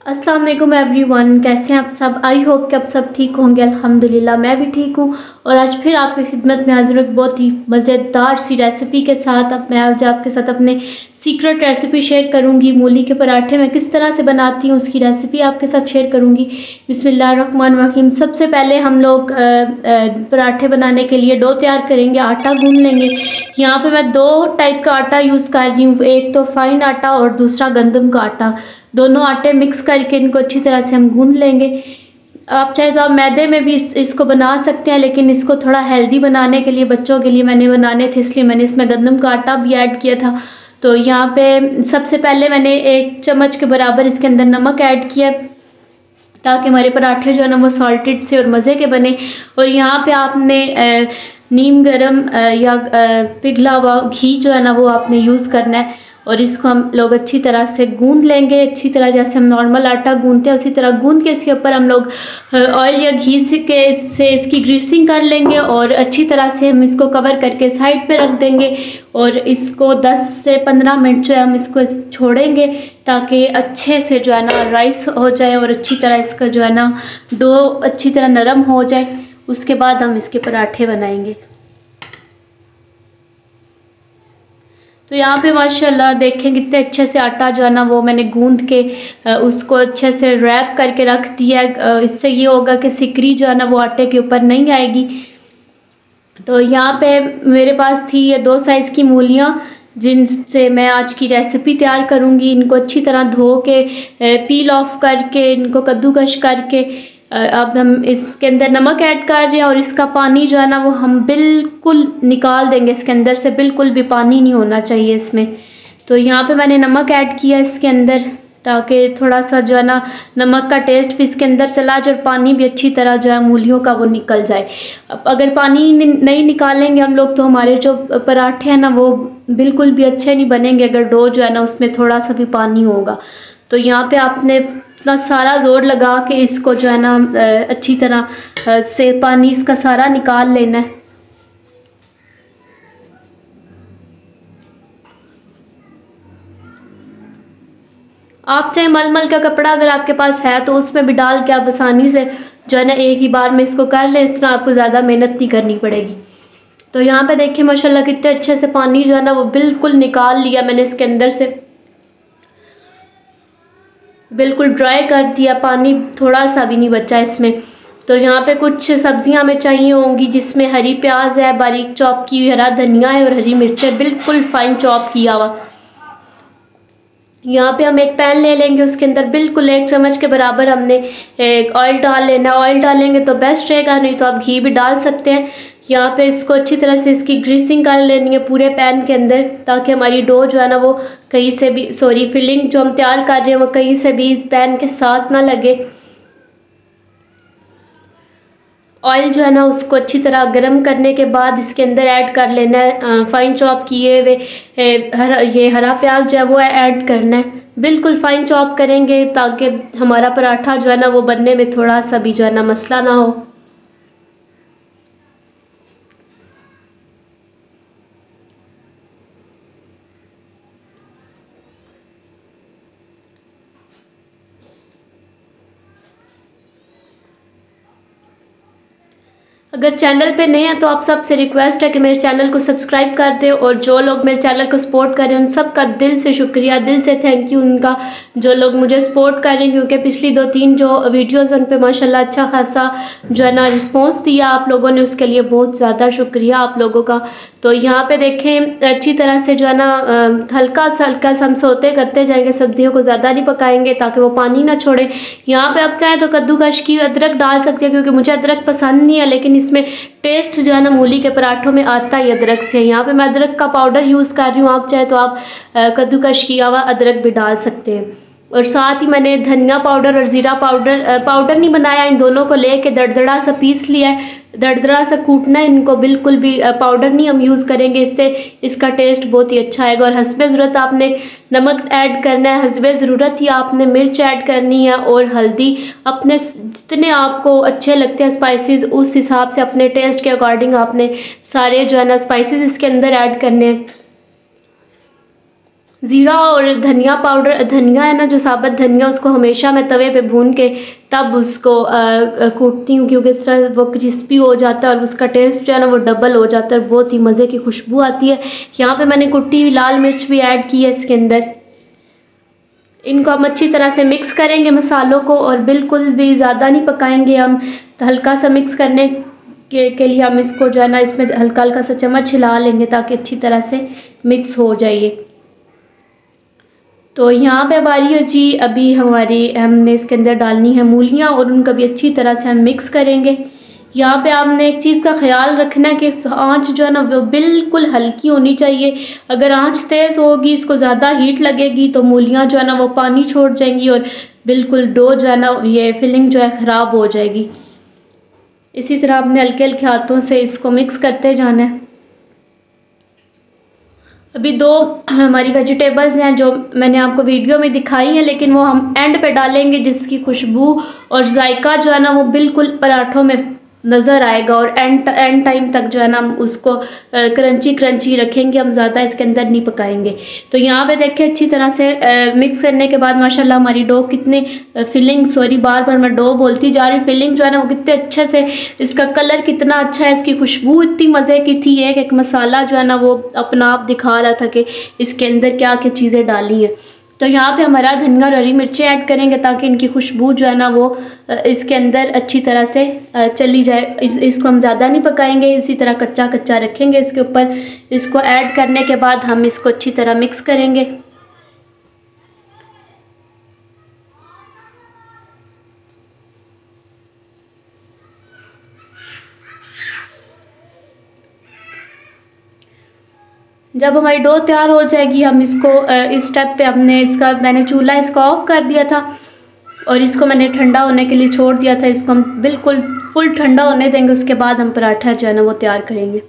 अस्सलाम वालेकुम एवरीवन, कैसे हैं आप सब। आई होप कि आप सब ठीक होंगे। अल्हम्दुलिल्लाह मैं भी ठीक हूँ और आज फिर आपकी खिदमत में हाजिर हूँ बहुत ही मज़ेदार सी रेसिपी के साथ। अब मैं आज आपके साथ अपने सीक्रेट रेसिपी शेयर करूँगी। मूली के पराठे मैं किस तरह से बनाती हूँ उसकी रेसिपी आपके साथ शेयर करूँगी। बिस्मिल्लाहिर्रहमानिर्रहीम। सबसे पहले हम लोग पराठे बनाने के लिए डो तैयार करेंगे, आटा गूंद लेंगे। यहाँ पे मैं दो टाइप का आटा यूज़ कर रही हूँ, एक तो फाइन आटा और दूसरा गंदम का आटा। दोनों आटे मिक्स करके इनको अच्छी तरह से हम गूंद लेंगे। आप चाहे तो आप मैदे में भी इसको बना सकते हैं, लेकिन इसको थोड़ा हेल्दी बनाने के लिए बच्चों के लिए मैंने बनाने थे, इसलिए मैंने इसमें गंदम का आटा भी ऐड किया था। तो यहाँ पे सबसे पहले मैंने 1 चम्मच के बराबर इसके अंदर नमक ऐड किया ताकि हमारे पराठे जो है ना वो सॉल्टेड से और मज़े के बने। और यहाँ पे आपने नीम गरम या पिघला हुआ घी जो है ना वो आपने यूज़ करना है और इसको हम लोग अच्छी तरह से गूंद लेंगे। अच्छी तरह जैसे हम नॉर्मल आटा गूंदते हैं उसी तरह गूंद के इसके ऊपर हम लोग ऑयल या घी से इसकी ग्रीसिंग कर लेंगे और अच्छी तरह से हम इसको कवर करके साइड पे रख देंगे। और इसको 10 से 15 मिनट जो है हम इसको छोड़ेंगे ताकि अच्छे से जो है ना राइस हो जाए और अच्छी तरह इसका जो है ना डो अच्छी तरह नरम हो जाए। उसके बाद हम इसके पराठे बनाएंगे। तो यहाँ पे माशाल्लाह देखें कितने अच्छे से आटा जो है ना वो मैंने गूंद के उसको अच्छे से रैप करके रख दिया। इससे ये होगा कि सिकरी जो है ना वो आटे के ऊपर नहीं आएगी। तो यहाँ पे मेरे पास थी ये 2 साइज़ की मूलियाँ जिनसे मैं आज की रेसिपी तैयार करूँगी। इनको अच्छी तरह धो के पील ऑफ करके इनको कद्दूकश करके अब हम इसके अंदर नमक ऐड कर रहे हैं और इसका पानी जो है ना वो हम बिल्कुल निकाल देंगे। इसके अंदर से बिल्कुल भी पानी नहीं होना चाहिए इसमें। तो यहाँ पे मैंने नमक ऐड किया इसके अंदर ताकि थोड़ा सा जो है ना नमक का टेस्ट भी इसके अंदर चला जाए और पानी भी अच्छी तरह जो है मूलियों का वो निकल जाए। अब अगर पानी नहीं निकालेंगे हम लोग तो हमारे जो पराठे हैं ना वो बिल्कुल भी अच्छे नहीं बनेंगे अगर डो जो है ना उसमें थोड़ा सा भी पानी होगा। तो यहाँ पे आपने इतना सारा जोर लगा के इसको जो है ना अच्छी तरह से पानी इसका सारा निकाल लेना है। आप चाहे मलमल का कपड़ा अगर आपके पास है तो उसमें भी डाल के आप आसानी से जो है ना एक ही बार में इसको कर लें। इस तरह आपको ज़्यादा मेहनत नहीं करनी पड़ेगी। तो यहाँ पे देखिए माशाल्लाह कितने अच्छे से पानी जो है ना वो बिल्कुल निकाल लिया मैंने इसके अंदर से, बिल्कुल ड्राई कर दिया, पानी थोड़ा सा भी नहीं बचा इसमें। तो यहाँ पे कुछ सब्जियां हमें चाहिए होंगी जिसमें हरी प्याज है बारीक चॉप की हुई, हरा धनिया है और हरी मिर्च है बिल्कुल फाइन चॉप किया हुआ। यहाँ पे हम एक पैन ले लेंगे, उसके अंदर बिल्कुल 1 चम्मच के बराबर हमने ऑयल डाल लेना। ऑयल डालेंगे तो बेस्ट रहेगा, नहीं तो आप घी भी डाल सकते हैं। यहाँ पे इसको अच्छी तरह से इसकी ग्रीसिंग कर लेनी है पूरे पैन के अंदर ताकि हमारी डो जो है ना वो कहीं से भी फिलिंग जो हम तैयार कर रहे हैं वो कहीं से भी पैन के साथ ना लगे। ऑयल जो है ना उसको अच्छी तरह गर्म करने के बाद इसके अंदर ऐड कर लेना है फाइन चॉप किए हुए ये हरा प्याज जो है वो ऐड करना है। बिल्कुल फाइन चॉप करेंगे ताकि हमारा पराठा जो है ना वो बनने में थोड़ा सा भी जो है ना मसला ना हो। अगर चैनल पे नए हैं तो आप सबसे रिक्वेस्ट है कि मेरे चैनल को सब्सक्राइब कर दें और जो लोग मेरे चैनल को सपोर्ट कर रहे हैं उन सबका दिल से शुक्रिया, दिल से थैंक यू उनका जो लोग मुझे सपोर्ट कर रहे हैं, क्योंकि पिछली 2-3 जो वीडियोस उन पे माशाल्लाह अच्छा खासा जो है ना रिस्पॉन्स दिया आप लोगों ने, उसके लिए बहुत ज़्यादा शुक्रिया आप लोगों का। तो यहाँ पे देखें अच्छी तरह से जो है ना हल्का सा हम सोते करते जाएंगे, सब्जियों को ज़्यादा नहीं पकाएंगे ताकि वो पानी ना छोड़े। यहाँ पे आप चाहें तो कद्दूकश की अदरक डाल सकते हैं, क्योंकि मुझे अदरक पसंद नहीं है लेकिन इसमें टेस्ट जो है ना मूली के पराठों में आता ही अदरक से। यहाँ पे मैं अदरक का पाउडर यूज़ कर रही हूँ, आप चाहे तो आप कद्दूकश किया हुआ अदरक भी डाल सकते हैं। और साथ ही मैंने धनिया पाउडर और ज़ीरा पाउडर नहीं बनाया, इन दोनों को लेके दरदरा सा पीस लिया है। दरदरा सा कूटना है इनको, बिल्कुल भी पाउडर नहीं हम यूज़ करेंगे, इससे इसका टेस्ट बहुत ही अच्छा आएगा। और हस्बे ज़रूरत आपने नमक ऐड करना है, हस्बे ज़रूरत ही आपने मिर्च ऐड करनी है और हल्दी अपने जितने आपको अच्छे लगते हैं स्पाइसेस उस हिसाब से अपने टेस्ट के अकॉर्डिंग आपने सारे जो है ना स्पाइसेस इसके अंदर ऐड करने हैं। ज़ीरा और धनिया पाउडर, धनिया है ना जो साबुत धनिया, उसको हमेशा मैं तवे पे भून के तब उसको कूटती हूँ, क्योंकि इस तरह वो क्रिस्पी हो जाता है और उसका टेस्ट जो है ना वो डबल हो जाता है, बहुत ही मज़े की खुशबू आती है। यहाँ पे मैंने कुटी हुई लाल मिर्च भी ऐड की है इसके अंदर। इनको हम अच्छी तरह से मिक्स करेंगे मसालों को, और बिल्कुल भी ज़्यादा नहीं पकाएंगे हम। तो हल्का सा मिक्स करने के लिए हम इसको जो है ना इसमें हल्का हल्का सा चम्मच हिला लेंगे ताकि अच्छी तरह से मिक्स हो जाए। तो यहाँ पे बारी है जी, अभी हमने इसके अंदर डालनी है मूलियाँ, और उनको भी अच्छी तरह से हम मिक्स करेंगे। यहाँ पे आपने एक चीज़ का ख्याल रखना है कि आंच जो है ना वो बिल्कुल हल्की होनी चाहिए। अगर आंच तेज़ होगी, इसको ज़्यादा हीट लगेगी, तो मूलियाँ जो है ना वो पानी छोड़ जाएंगी और बिल्कुल डो जो है ना ये फिलिंग जो है ख़राब हो जाएगी। इसी तरह आपने हल्के हल्के हाथों से इसको मिक्स करते जाना है। अभी दो हमारी वेजिटेबल्स हैं जो मैंने आपको वीडियो में दिखाई है, लेकिन वो हम एंड पे डालेंगे, जिसकी खुशबू और जायका जो है ना वो बिल्कुल पराठों में नज़र आएगा। और एंड टाइम तक जो है ना हम उसको क्रंची क्रंची रखेंगे, हम ज़्यादा इसके अंदर नहीं पकाएंगे। तो यहाँ पे देखिए अच्छी तरह से मिक्स करने के बाद माशाल्लाह हमारी डो कितने फिलिंग, सॉरी बार बार मैं डो बोलती जा रही, फिलिंग जो है ना वो कितने अच्छे से, इसका कलर कितना अच्छा है, इसकी खुशबू इतनी मज़े की थी। एक मसाला जो है ना वो अपना आप दिखा रहा था कि इसके अंदर क्या क्या चीज़ें डाली हैं। तो यहाँ पे हमारा धनिया और हरी मिर्चें ऐड करेंगे ताकि इनकी खुशबू जो है ना वो इसके अंदर अच्छी तरह से चली जाए। इसको हम ज़्यादा नहीं पकाएंगे, इसी तरह कच्चा कच्चा रखेंगे इसके ऊपर। इसको ऐड करने के बाद हम इसको अच्छी तरह मिक्स करेंगे। जब हमारी डो तैयार हो जाएगी, हम इसको इस स्टेप पे मैंने चूल्हा इसका ऑफ कर दिया था और इसको मैंने ठंडा होने के लिए छोड़ दिया था। इसको हम बिल्कुल फुल ठंडा होने देंगे, उसके बाद हम पराठा जो है ना वो तैयार करेंगे।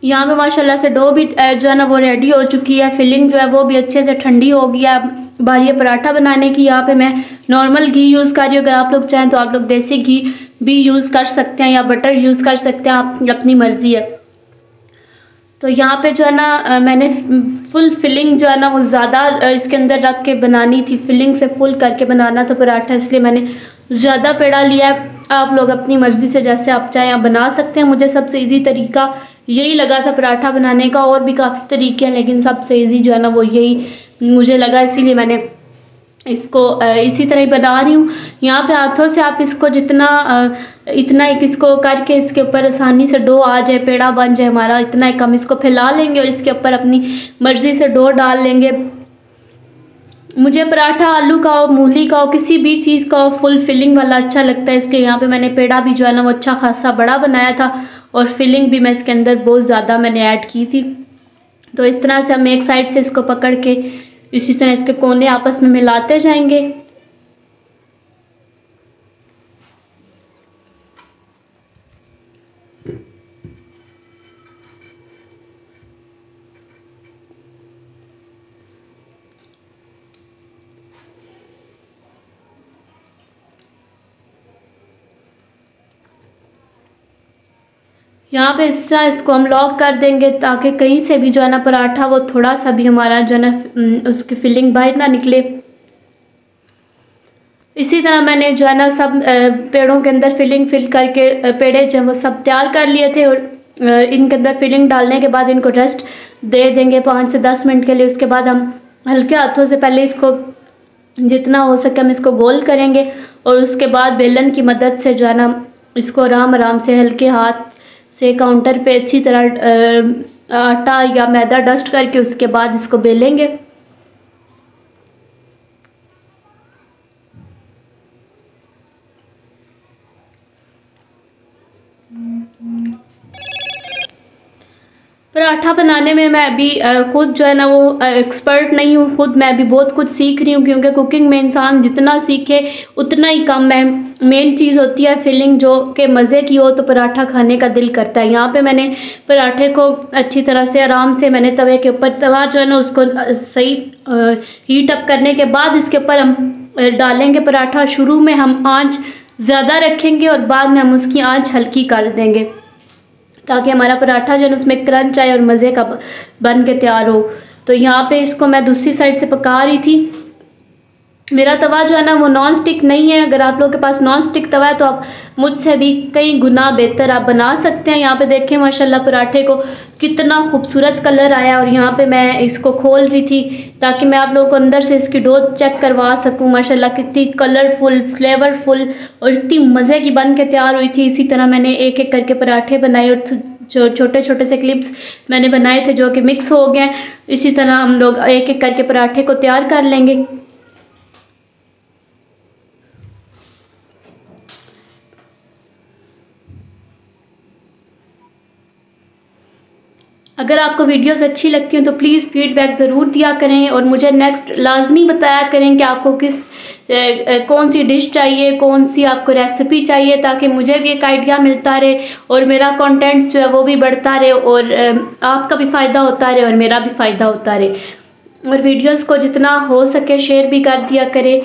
यहाँ पे माशाल्लाह से डो भी जो है ना वो रेडी हो चुकी है, फिलिंग जो है वो भी अच्छे से ठंडी हो गई है। बारी है पराठा बनाने की। यहाँ पे मैं नॉर्मल घी यूज़ कर रही हूँ, अगर आप लोग चाहें तो आप लोग देसी घी भी यूज़ कर सकते हैं या बटर यूज़ कर सकते हैं, आप अपनी मर्ज़ी है। तो यहाँ पे जो है ना मैंने फुल फिलिंग जो है ना वो ज़्यादा इसके अंदर रख के बनानी थी, फिलिंग से फुल करके बनाना था पराठा, इसलिए मैंने ज़्यादा पेड़ा लिया है। आप लोग अपनी मर्ज़ी से जैसे आप चाहें आप बना सकते हैं। मुझे सबसे इजी तरीका यही लगा था पराठा बनाने का, और भी काफ़ी तरीके हैं लेकिन सबसे इजी जो है ना वो यही मुझे लगा, इसीलिए मैंने इसको इसी तरह ही बना रही हूँ। यहाँ पे हाथों से आप इसको इतना एक इसको करके इसके ऊपर आसानी से डो आ जाए, पेड़ा बन जाए हमारा, इतना एक हम इसको फैला लेंगे और इसके ऊपर अपनी मर्ज़ी से डो डाल लेंगे। मुझे पराठा आलू का हो, मूली का हो, किसी भी चीज़ का हो, फुल फिलिंग वाला अच्छा लगता है, इसलिए यहाँ पे मैंने पेड़ा भी जो है ना वो अच्छा खासा बड़ा बनाया था और फिलिंग भी मैं इसके अंदर बहुत ज़्यादा मैंने ऐड की थी। तो इस तरह से हम एक साइड से इसको पकड़ के इसी तरह इसके कोने आपस में मिलाते जाएंगे। यहाँ पे इस तरह इसको हम लॉक कर देंगे ताकि कहीं से भी जो है ना पराठा वो थोड़ा सा भी हमारा जो है ना उसकी फिलिंग बाहर ना निकले। इसी तरह मैंने जो है ना सब पेड़ों के अंदर फिलिंग फिल करके पेड़े जो वो सब तैयार कर लिए थे, और इनके अंदर फिलिंग डालने के बाद इनको रेस्ट दे देंगे 5 से 10 मिनट के लिए। उसके बाद हम हल्के हाथों से पहले इसको जितना हो सके हम इसको गोल करेंगे, और उसके बाद बेलन की मदद से जो है ना इसको आराम आराम से हल्के हाथ से काउंटर पे अच्छी तरह आटा या मैदा डस्ट करके उसके बाद इसको बेलेंगे। पराठा बनाने में मैं अभी खुद जो है ना वो एक्सपर्ट नहीं हूँ, खुद मैं अभी बहुत कुछ सीख रही हूँ, क्योंकि कुकिंग में इंसान जितना सीखे उतना ही कम है। मेन चीज़ होती है फीलिंग, जो कि मज़े की हो तो पराठा खाने का दिल करता है। यहाँ पे मैंने पराठे को अच्छी तरह से आराम से मैंने तवे के ऊपर, तवा जो है ना उसको सही हीट अप करने के बाद इसके ऊपर हम डालेंगे पराठा। शुरू में हम आँच ज़्यादा रखेंगे और बाद में हम उसकी आँच हल्की कर देंगे, ताकि हमारा पराठा जो है उसमें क्रंच आए और मज़े का बन के तैयार हो। तो यहाँ पे इसको मैं दूसरी साइड से पका रही थी। मेरा तवा जो है ना वो नॉन स्टिक नहीं है। अगर आप लोगों के पास नॉन स्टिक तवा है तो आप मुझसे भी कई गुना बेहतर आप बना सकते हैं। यहाँ पे देखें माशाल्लाह पराठे को कितना खूबसूरत कलर आया, और यहाँ पे मैं इसको खोल रही थी ताकि मैं आप लोगों को अंदर से इसकी डो चेक करवा सकूँ। माशाल्लाह कितनी कलरफुल, फ्लेवरफुल और इतनी मज़े की बन के तैयार हुई थी। इसी तरह मैंने एक एक करके पराठे बनाए और जो छोटे छोटे से क्लिप्स मैंने बनाए थे जो कि मिक्स हो गए। इसी तरह हम लोग एक एक करके पराठे को तैयार कर लेंगे। अगर आपको वीडियोस अच्छी लगती हैं तो प्लीज़ फीडबैक ज़रूर दिया करें, और मुझे नेक्स्ट लाजमी बताया करें कि आपको कौन सी डिश चाहिए, कौन सी आपको रेसिपी चाहिए, ताकि मुझे भी एक आइडिया मिलता रहे और मेरा कंटेंट जो है वो भी बढ़ता रहे, और आपका भी फ़ायदा होता रहे और मेरा भी फ़ायदा होता रहे। और वीडियोस को जितना हो सके शेयर भी कर दिया करें।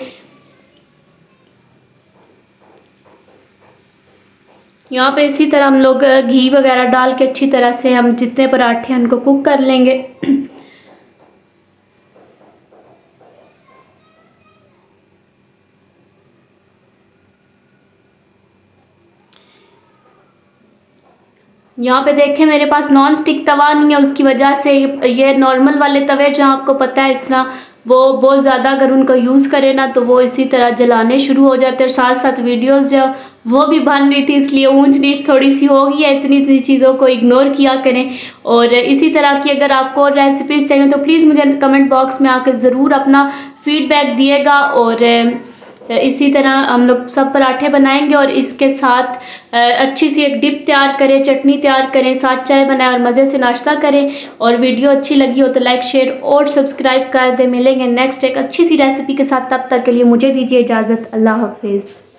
यहाँ पे इसी तरह हम लोग घी वगैरह डाल के अच्छी तरह से हम जितने पराठे हैं उनको कुक कर लेंगे। यहाँ पे देखें मेरे पास नॉन स्टिक तवा नहीं है, उसकी वजह से ये नॉर्मल वाले तवे जो आपको पता है इस तरह वो बहुत ज़्यादा अगर उनको यूज़ करें ना तो वो इसी तरह जलाने शुरू हो जाते हैं, और साथ साथ वीडियोस जो वो भी बन रही थी, इसलिए ऊंच नीच थोड़ी सी हो गई है। इतनी इतनी चीज़ों को इग्नोर किया करें। और इसी तरह की अगर आपको और रेसिपीज़ चाहिए तो प्लीज़ मुझे कमेंट बॉक्स में आकर ज़रूर अपना फीडबैक दिएगा। और इसी तरह हम लोग सब पराठे बनाएंगे और इसके साथ अच्छी सी एक डिप तैयार करें, चटनी तैयार करें, साथ चाय बनाएं और मज़े से नाश्ता करें। और वीडियो अच्छी लगी हो तो लाइक, शेयर और सब्सक्राइब कर दें। मिलेंगे नेक्स्ट एक अच्छी सी रेसिपी के साथ, तब तक के लिए मुझे दीजिए इजाज़त। अल्लाह हाफिज़।